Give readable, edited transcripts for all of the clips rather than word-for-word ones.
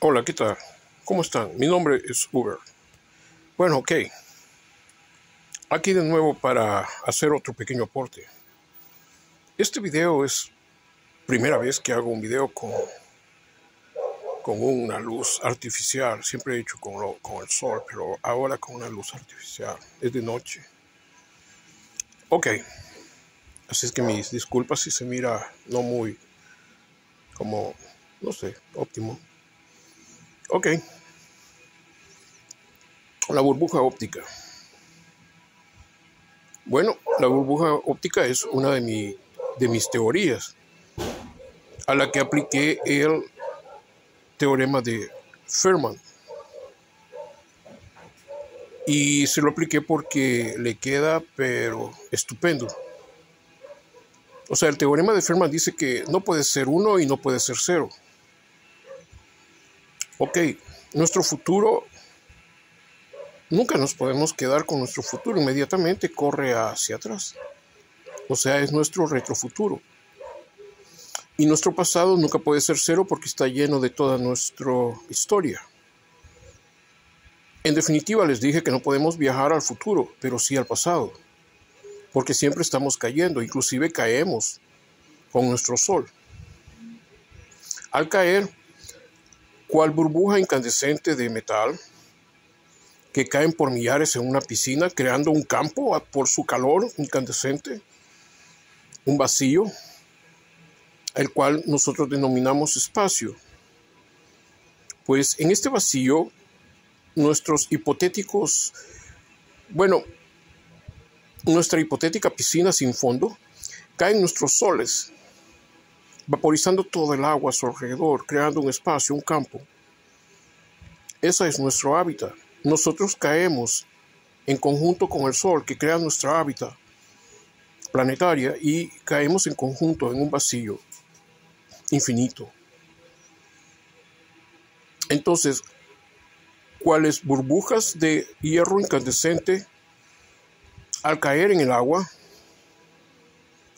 Hola, ¿qué tal? ¿Cómo están? Mi nombre es Uber. Bueno, ok. Aquí de nuevo para hacer otro pequeño aporte. Este video es primera vez que hago un video con una luz artificial. Siempre he hecho con el sol, pero ahora con una luz artificial. Es de noche. Ok. Así es que mis disculpas si se mira no muy como, no sé, óptimo. Ok. La burbuja óptica. Bueno, la burbuja óptica es una de mis teorías, a la que apliqué el teorema de Feynman. Y se lo apliqué porque le queda, pero estupendo. O sea, el teorema de Feynman dice que no puede ser 1 y no puede ser 0. Ok, nuestro futuro, nunca nos podemos quedar con nuestro futuro, inmediatamente corre hacia atrás. O sea, es nuestro retrofuturo. Y nuestro pasado nunca puede ser 0 porque está lleno de toda nuestra historia. En definitiva, les dije que no podemos viajar al futuro, pero sí al pasado, porque siempre estamos cayendo, inclusive caemos con nuestro sol. Al caer, cual burbuja incandescente de metal, que caen por millares en una piscina, creando un campo por su calor incandescente, un vacío, el cual nosotros denominamos espacio. Pues en este vacío, nuestros hipotéticos, nuestra hipotética piscina sin fondo, caen nuestros soles, vaporizando todo el agua a su alrededor, creando un espacio, un campo. Ese es nuestro hábitat. Nosotros caemos en conjunto con el Sol, que crea nuestra hábitat planetaria, y caemos en conjunto en un vacío infinito. Entonces, ¿cuáles burbujas de hierro incandescente al caer en el agua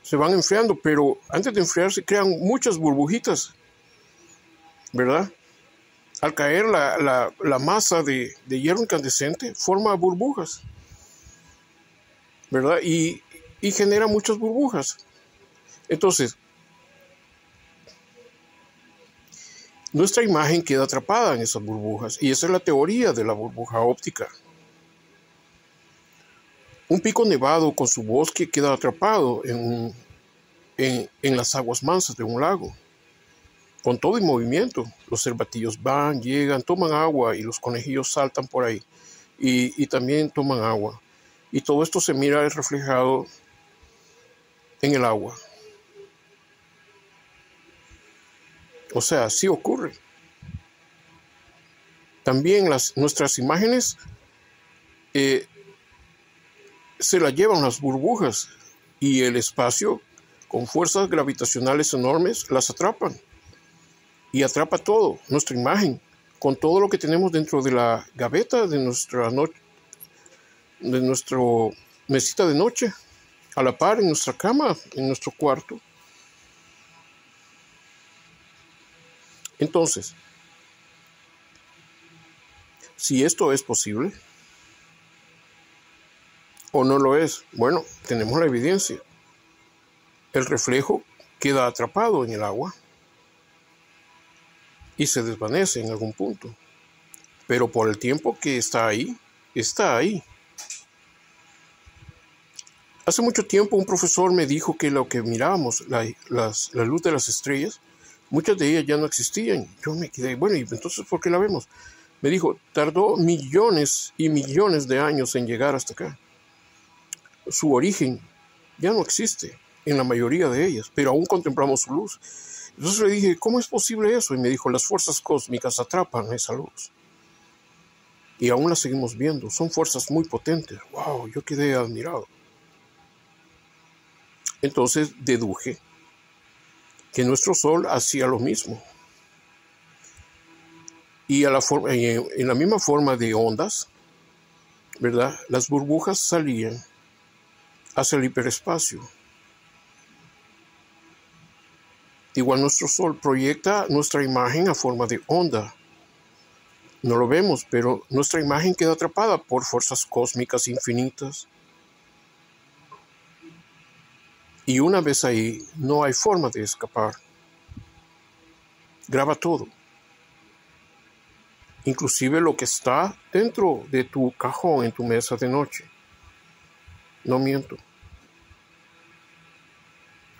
se van enfriando? Pero antes de enfriarse crean muchas burbujitas, ¿verdad? Al caer la masa de hierro incandescente forma burbujas, ¿verdad? Y genera muchas burbujas. Entonces, nuestra imagen queda atrapada en esas burbujas, y esa es la teoría de la burbuja óptica. Un pico nevado con su bosque queda atrapado en las aguas mansas de un lago, con todo en movimiento. Los cervatillos van, llegan, toman agua, y los conejillos saltan por ahí y también toman agua. Y todo esto se mira reflejado en el agua. O sea, sí ocurre. También nuestras imágenes se las llevan las burbujas, y el espacio, con fuerzas gravitacionales enormes, las atrapan. Y atrapa todo, nuestra imagen, con todo lo que tenemos dentro de la gaveta de nuestra mesita de noche, a la par en nuestra cama, en nuestro cuarto. Entonces, si esto es posible o no lo es, bueno, tenemos la evidencia. El reflejo queda atrapado en el agua y se desvanece en algún punto, pero por el tiempo que está ahí, está ahí. Hace mucho tiempo un profesor me dijo que lo que mirábamos, la luz de las estrellas, muchas de ellas ya no existían. Yo me quedé, bueno, ¿y entonces por qué la vemos? Me dijo, tardó millones y millones de años en llegar hasta acá. Su origen ya no existe en la mayoría de ellas, pero aún contemplamos su luz. Entonces le dije, ¿cómo es posible eso? Y me dijo, las fuerzas cósmicas atrapan esa luz. Y aún la seguimos viendo, son fuerzas muy potentes. Wow, yo quedé admirado. Entonces deduje que nuestro Sol hacía lo mismo. Y en la misma forma de ondas, ¿verdad? Las burbujas salían hacia el hiperespacio. Igual nuestro Sol proyecta nuestra imagen a forma de onda No lo vemos, pero nuestra imagen queda atrapada por fuerzas cósmicas infinitas. Y una vez ahí, no hay forma de escapar. Graba todo. Inclusive lo que está dentro de tu cajón en tu mesa de noche. No miento.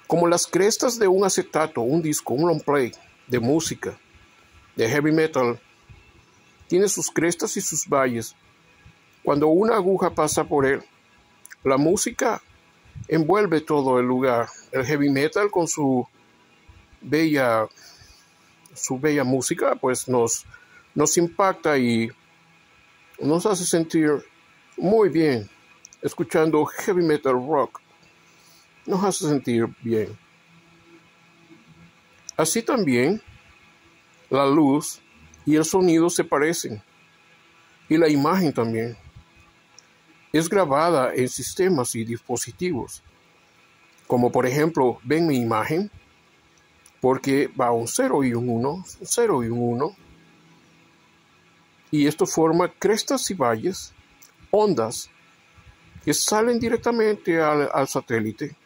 Como las crestas de un acetato, un disco, un long play de música, de heavy metal, tiene sus crestas y sus valles. Cuando una aguja pasa por él, la música envuelve todo el lugar. El heavy metal con su bella música pues nos impacta y nos hace sentir muy bien. Escuchando heavy metal rock nos hace sentir bien. Así también la luz y el sonido se parecen, y la imagen también. Es grabada en sistemas y dispositivos, como por ejemplo, ven mi imagen, porque va un 0 y un 1, un 0 y un 1, y esto forma crestas y valles, ondas, que salen directamente al satélite.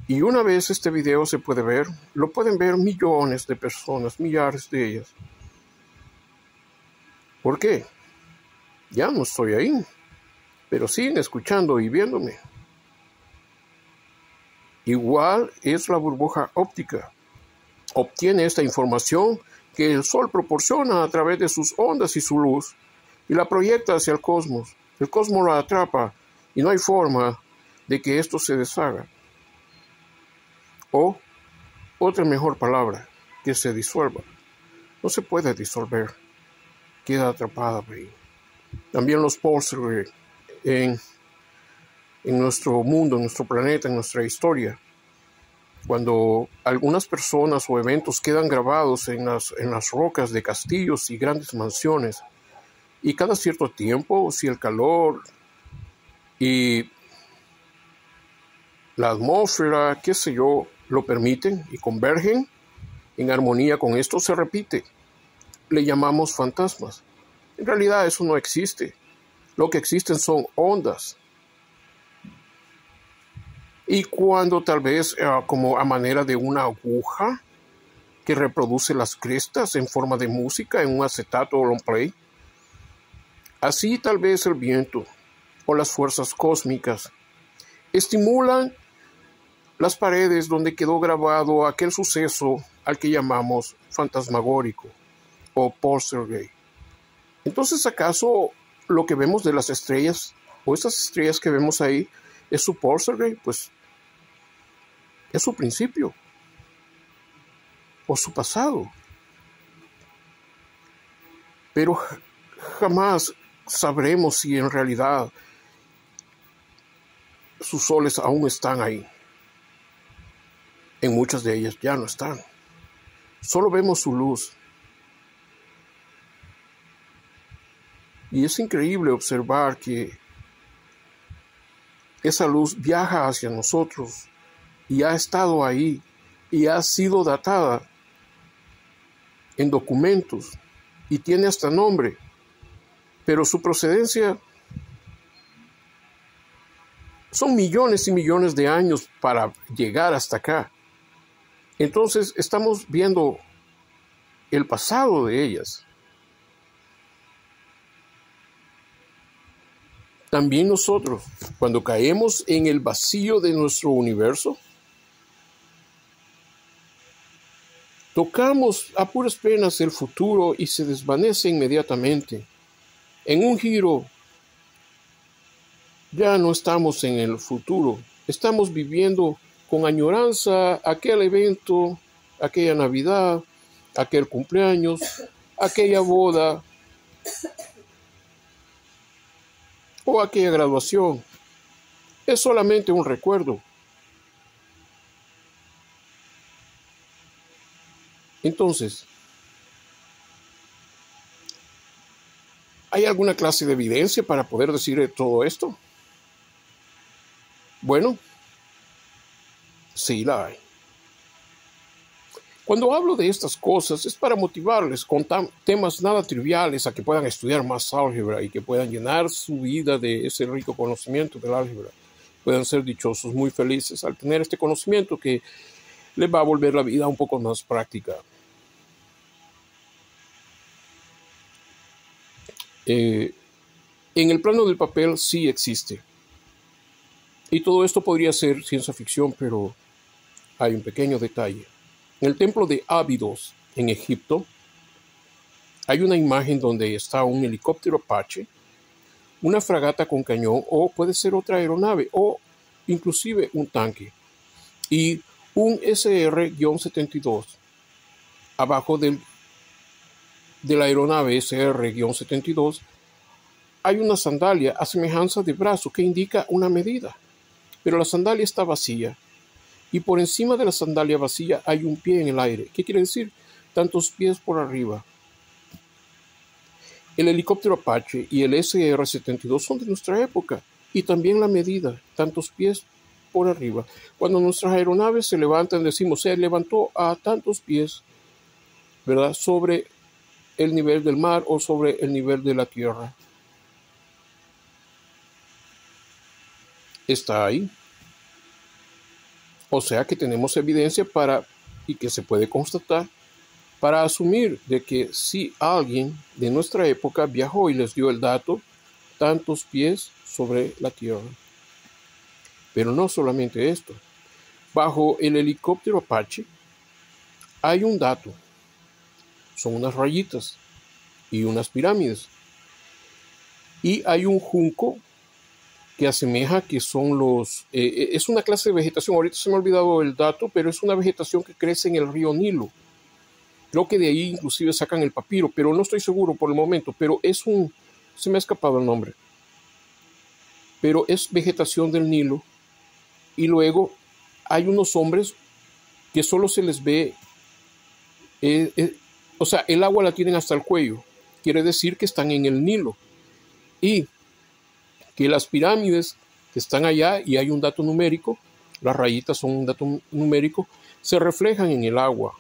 Y una vez este video se puede ver, lo pueden ver millones de personas, millares de ellas. ¿Por qué? Ya no estoy ahí, pero siguen escuchando y viéndome. Igual es la burbuja óptica. Obtiene esta información que el Sol proporciona a través de sus ondas y su luz, y la proyecta hacia el cosmos. El cosmos la atrapa y no hay forma de que esto se deshaga. O, otra mejor palabra, que se disuelva. No se puede disolver, queda atrapada ahí. También los pulsars en nuestro mundo, en nuestro planeta, en nuestra historia. Cuando algunas personas o eventos quedan grabados en las rocas de castillos y grandes mansiones, y cada cierto tiempo, si el calor y la atmósfera, qué sé yo, lo permiten y convergen en armonía con esto, se repite. Le llamamos fantasmas. En realidad eso no existe. Lo que existen son ondas. Y cuando tal vez como a manera de una aguja que reproduce las crestas en forma de música en un acetato o long play, así tal vez el viento o las fuerzas cósmicas estimulan las paredes donde quedó grabado aquel suceso al que llamamos fantasmagórico o poltergeist. Entonces, ¿acaso lo que vemos de las estrellas o esas estrellas que vemos ahí es su poltergeist? Pues es su principio o su pasado. Pero jamás sabremos si en realidad sus soles aún están ahí. En muchas de ellas ya no están. Solo vemos su luz. Y es increíble observar que esa luz viaja hacia nosotros y ha estado ahí y ha sido datada en documentos y tiene hasta nombre, pero su procedencia son millones y millones de años para llegar hasta acá. Entonces estamos viendo el pasado de ellas. También nosotros, cuando caemos en el vacío de nuestro universo, tocamos a puras penas el futuro y se desvanece inmediatamente. En un giro, ya no estamos en el futuro, estamos viviendo con añoranza aquel evento, aquella Navidad, aquel cumpleaños, aquella boda o aquella graduación. Es solamente un recuerdo. Entonces, ¿hay alguna clase de evidencia para poder decir todo esto? Bueno, sí la hay. Cuando hablo de estas cosas es para motivarles con temas nada triviales a que puedan estudiar más álgebra y que puedan llenar su vida de ese rico conocimiento del álgebra. Puedan ser dichosos, muy felices al tener este conocimiento que les va a volver la vida un poco más práctica. En el plano del papel sí existe. Y todo esto podría ser ciencia ficción, pero hay un pequeño detalle. En el templo de Abidos, en Egipto, hay una imagen donde está un helicóptero Apache, una fragata con cañón, o puede ser otra aeronave, o inclusive un tanque, y un SR-72. Abajo de la aeronave SR-72 hay una sandalia a semejanza de brazo que indica una medida, pero la sandalia está vacía. Y por encima de la sandalia vacía hay un pie en el aire. ¿Qué quiere decir? Tantos pies por arriba. El helicóptero Apache y el SR-72 son de nuestra época. Y también la medida, tantos pies por arriba. Cuando nuestras aeronaves se levantan, decimos, se levantó a tantos pies, ¿verdad? Sobre el nivel del mar o sobre el nivel de la tierra. Está ahí. O sea que tenemos evidencia y que se puede constatar para asumir de que si alguien de nuestra época viajó y les dio el dato, tantos pies sobre la tierra. Pero no solamente esto. Bajo el helicóptero Apache hay un dato. Son unas rayitas y unas pirámides. Y hay un junco que asemeja que son es una clase de vegetación, ahorita se me ha olvidado el dato, pero es una vegetación que crece en el río Nilo. Creo que de ahí inclusive sacan el papiro, pero no estoy seguro por el momento, pero se me ha escapado el nombre. Pero es vegetación del Nilo, y luego hay unos hombres que solo se les ve, o sea, el agua la tienen hasta el cuello, quiere decir que están en el Nilo, y que las pirámides que están allá, y hay un dato numérico, las rayitas son un dato numérico, se reflejan en el agua.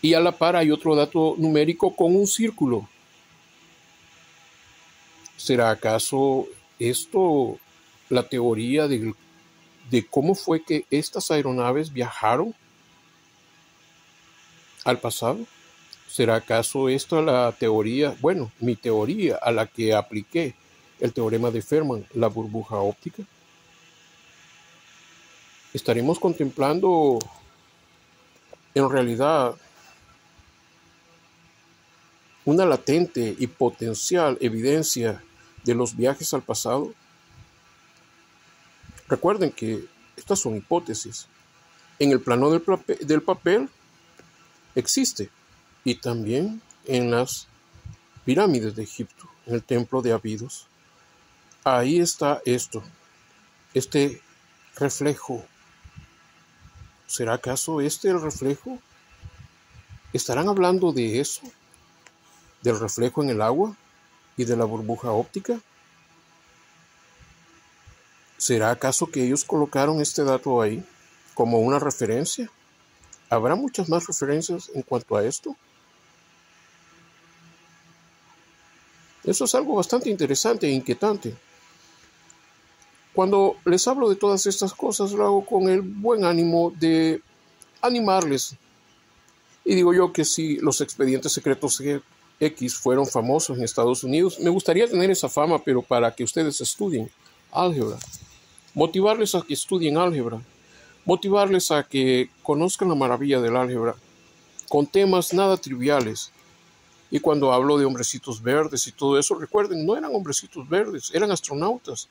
Y a la par hay otro dato numérico con un círculo. ¿Será acaso esto la teoría de cómo fue que estas aeronaves viajaron al pasado? ¿Será acaso esto la teoría, bueno, mi teoría a la que apliqué el teorema de Fermat, la burbuja óptica? Estaremos contemplando en realidad una latente y potencial evidencia de los viajes al pasado. Recuerden que estas son hipótesis. En el plano del papel existe, y también en las pirámides de Egipto, en el templo de Abidos. Ahí está este reflejo. ¿Será acaso este el reflejo? ¿Estarán hablando de eso? ¿Del reflejo en el agua y de la burbuja óptica? ¿Será acaso que ellos colocaron este dato ahí como una referencia? ¿Habrá muchas más referencias en cuanto a esto? Eso es algo bastante interesante e inquietante. Cuando les hablo de todas estas cosas, lo hago con el buen ánimo de animarles. Y digo yo que si los expedientes secretos X fueron famosos en Estados Unidos, me gustaría tener esa fama, pero para que ustedes estudien álgebra. Motivarles a que estudien álgebra. Motivarles a que conozcan la maravilla del álgebra con temas nada triviales. Y cuando hablo de hombrecitos verdes y todo eso, recuerden, no eran hombrecitos verdes, eran astronautas.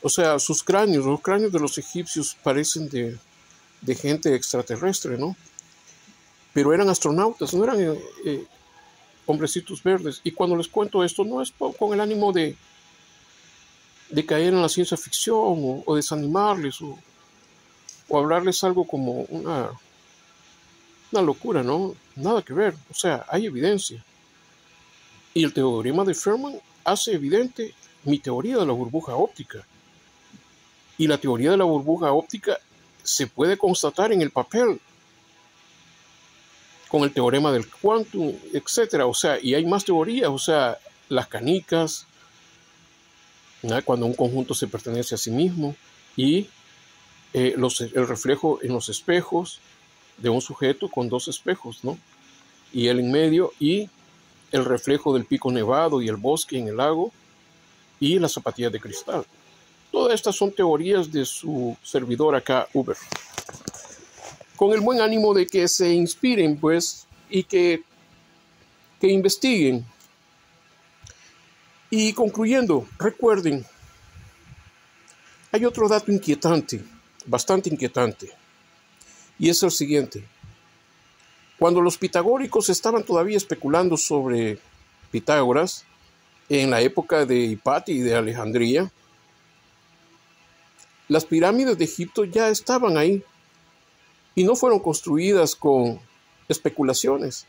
O sea, los cráneos de los egipcios parecen de gente extraterrestre, ¿no? Pero eran astronautas, no eran hombrecitos verdes. Y cuando les cuento esto, no es con el ánimo de caer en la ciencia ficción o desanimarles o hablarles algo como una locura, ¿no? Nada que ver. O sea, hay evidencia. Y el teorema de Fermat hace evidente mi teoría de la burbuja óptica. Y la teoría de la burbuja óptica se puede constatar en el papel con el teorema del quantum, etcétera. O sea, y hay más teorías, o sea, las canicas, ¿no? Cuando un conjunto se pertenece a sí mismo, y el reflejo en los espejos de un sujeto con dos espejos, ¿no? Y él en medio, y el reflejo del pico nevado y el bosque en el lago, y las zapatillas de cristal. Todas estas son teorías de su servidor acá, Uber. Con el buen ánimo de que se inspiren, pues, y que investiguen. Y concluyendo, recuerden, hay otro dato inquietante, bastante inquietante, y es el siguiente. Cuando los pitagóricos estaban todavía especulando sobre Pitágoras, en la época de Hipatio y de Alejandría, las pirámides de Egipto ya estaban ahí y no fueron construidas con especulaciones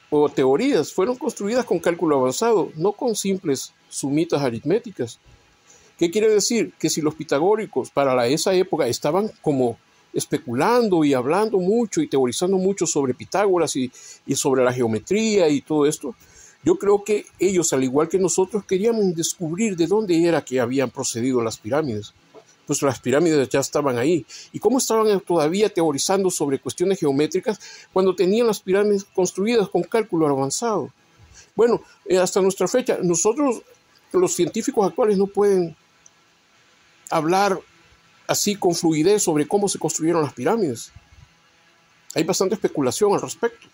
o teorías, fueron construidas con cálculo avanzado, no con simples sumitas aritméticas. ¿Qué quiere decir? Que si los pitagóricos para esa época estaban como especulando y hablando mucho y teorizando mucho sobre Pitágoras y sobre la geometría y todo esto, yo creo que ellos, al igual que nosotros, queríamos descubrir de dónde era que habían procedido las pirámides. Pues las pirámides ya estaban ahí. ¿Y cómo estaban todavía teorizando sobre cuestiones geométricas cuando tenían las pirámides construidas con cálculo avanzado? Bueno, hasta nuestra fecha, nosotros, los científicos actuales, no pueden hablar así con fluidez sobre cómo se construyeron las pirámides. Hay bastante especulación al respecto.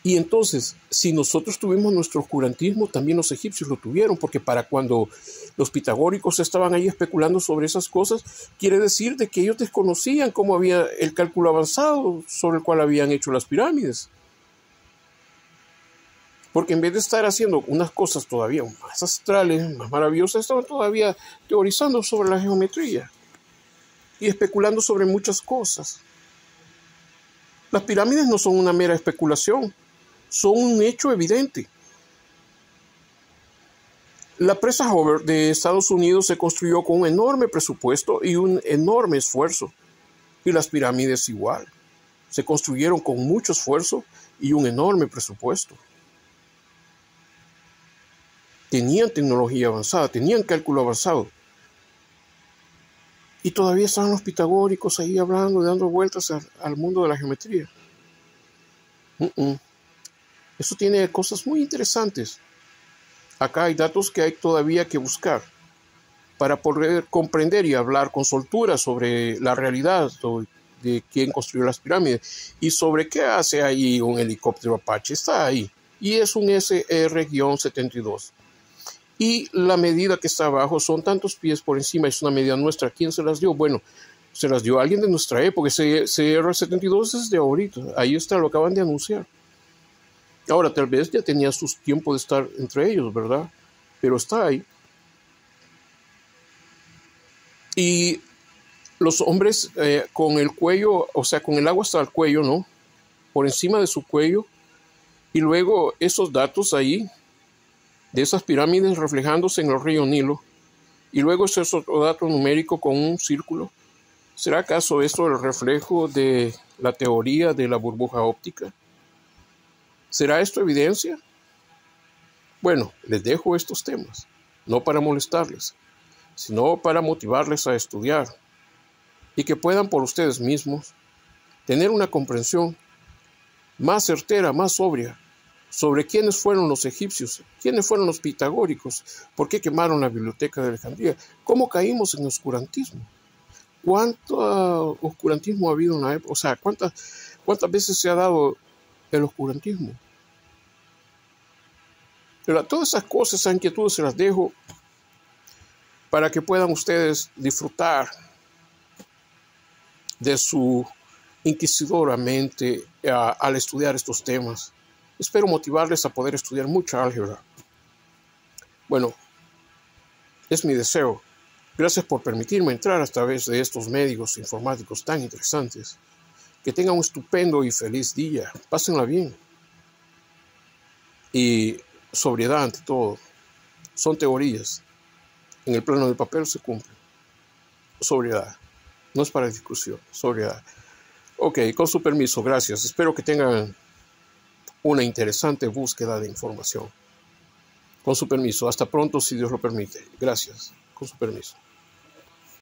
Y entonces, si nosotros tuvimos nuestro oscurantismo, también los egipcios lo tuvieron, porque para cuando los pitagóricos estaban ahí especulando sobre esas cosas, quiere decir de que ellos desconocían cómo había el cálculo avanzado sobre el cual habían hecho las pirámides. Porque en vez de estar haciendo unas cosas todavía más astrales, más maravillosas, estaban todavía teorizando sobre la geometría y especulando sobre muchas cosas. Las pirámides no son una mera especulación, son un hecho evidente. La presa Hoover de Estados Unidos se construyó con un enorme presupuesto y un enorme esfuerzo. Y las pirámides igual. Se construyeron con mucho esfuerzo y un enorme presupuesto. Tenían tecnología avanzada, tenían cálculo avanzado. Y todavía estaban los pitagóricos ahí hablando, dando vueltas al mundo de la geometría. Eso tiene cosas muy interesantes. Acá hay datos que hay todavía que buscar para poder comprender y hablar con soltura sobre la realidad de quién construyó las pirámides y sobre qué hace ahí un helicóptero Apache. Está ahí y es un SR-72. Y la medida que está abajo son tantos pies por encima, es una medida nuestra. ¿Quién se las dio? Bueno, se las dio alguien de nuestra época. Ese CR-72 es de ahorita. Ahí está, lo acaban de anunciar. Ahora, tal vez ya tenía su tiempo de estar entre ellos, ¿verdad? Pero está ahí. Y los hombres con el cuello, o sea, con el agua hasta el cuello, ¿no? Por encima de su cuello. Y luego esos datos ahí, de esas pirámides reflejándose en el río Nilo. Y luego ese es otro dato numérico con un círculo. ¿Será acaso esto el reflejo de la teoría de la burbuja óptica? ¿Será esto evidencia? Bueno, les dejo estos temas, no para molestarles, sino para motivarles a estudiar y que puedan por ustedes mismos tener una comprensión más certera, más sobria, sobre quiénes fueron los egipcios, quiénes fueron los pitagóricos, por qué quemaron la biblioteca de Alejandría, cómo caímos en oscurantismo, cuánto oscurantismo ha habido en la época, o sea, cuántas veces se ha dado el oscurantismo. Pero todas esas cosas, esas inquietudes se las dejo para que puedan ustedes disfrutar de su inquisidora mente al estudiar estos temas. Espero motivarles a poder estudiar mucha álgebra. Bueno, es mi deseo. Gracias por permitirme entrar a través de estos medios informáticos tan interesantes. Que tengan un estupendo y feliz día. Pásenla bien. Y sobriedad ante todo. Son teorías. en el plano del papel se cumple. Sobriedad. No es para discusión. Sobriedad. Ok, con su permiso, gracias. Espero que tengan una interesante búsqueda de información. Con su permiso. Hasta pronto, si Dios lo permite. Gracias. Con su permiso.